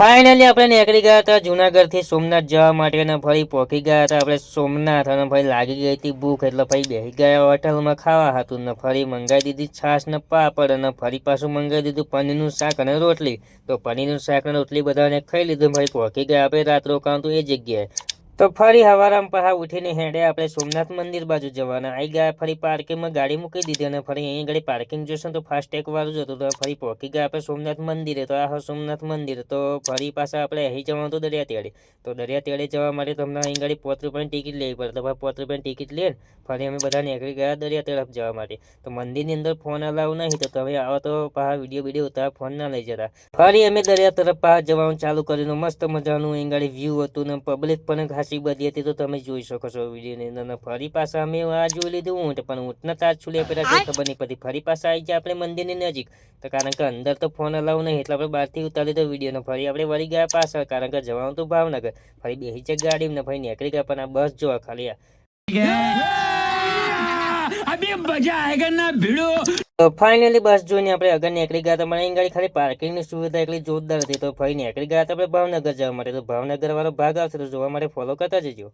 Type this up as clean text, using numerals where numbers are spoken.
Finally આપણે નીકળી ગયા હતા જુનાગઢ થી સોમનાથ જવા માટે અને ફરી પહોંચી ગયા હતા આપણે સોમનાથ અને ફરી લાગી ગઈ હતી ભૂખ એટલે ફરી બેસી ગયા હોટલમાં ખાવા હતું ને ફરી મંગાવી દીધી છાશ ને પાપડ અને ફરી પાછું મંગાવી દીધું પનીરનું શાક અને રોટલી. તો પનીરનું શાક અને રોટલી બધાને ખાઈ લીધું. ફરી પહોંચી ગયા આપણે રાત રોકાણ તો એ જગ્યાએ. તો ફરી હવારામાં પાછા ઉઠીને હેડે આપણે સોમનાથ મંદિર બાજુ જવાના આવી ગયા. ફરી પાર્કિંગમાં ગાડી મૂકી દીધી અને ફરી અહીં ગાડી પાર્કિંગ જોશે તો ફાસ્ટેગ વાળું જ હતું. તો ફરી પહોંચી ગયા આપણે સોમનાથ મંદિરે. તો આ સોમનાથ મંદિર તો ફરી પાછા આપણે અહીં જવાનું હતું દરિયા તેડે. તો દરિયા તેડે જવા માટે તમને અહીં ગાડી 5 રૂપિયાની ટિકિટ લેવી પડે. તો 5 રૂપિયાની ટિકિટ લઈને ફરી અમે બધા નીકળી ગયા દરિયા તરફ જવા માટે. તો મંદિરની અંદર ફોન અલાઉ નહીં, તો તમે આવો તો પાછા વિડીયો ઉતાર ફોન ના લઈ જતા. ફરી અમે દરિયા તરફ પાછા જવાનું ચાલુ કર્યું. મસ્ત મજાનું અહીં ગાડી વ્યૂ હતું ને પબ્લિક પણ ખાસી બધી હતી. તો તમે જોઈ શકો છો વિડીયોની અંદર. ફરી પાછા અમે આ જોઈ લીધું ઊંટ, પણ ઊંટના તાજ છૂલે પેલા કઈ ખબર નહીં પડી. ફરી પાછા આવી ગયા આપણે મંદિરની નજીક. તો કારણ કે અંદર તો ફોન અલાઉ નહીં એટલે આપણે બહારથી ઉતારી દીધો વિડીયો. ફરી આપણે વળી ગયા પાછળ, કારણ કે જવાનું તો ભાવનગર. ફરી બેસી છે ગાડીમાં ફરી નીકળી ગયા. પણ આ બસ જોવા ખાલી ફાઇનલી બસ જોઈને આપણે આગળ નીકળી ગયા. મને અહીં ગાડી ખાલી પાર્કિંગની સુવિધા એટલી જોરદાર હતી. તો ફરી નીકળી ગયા આપણે ભાવનગર જવા માટે. તો ભાવનગર વાળો ભાગ આવશે તો જોવા માટે ફોલો કરતા જજો.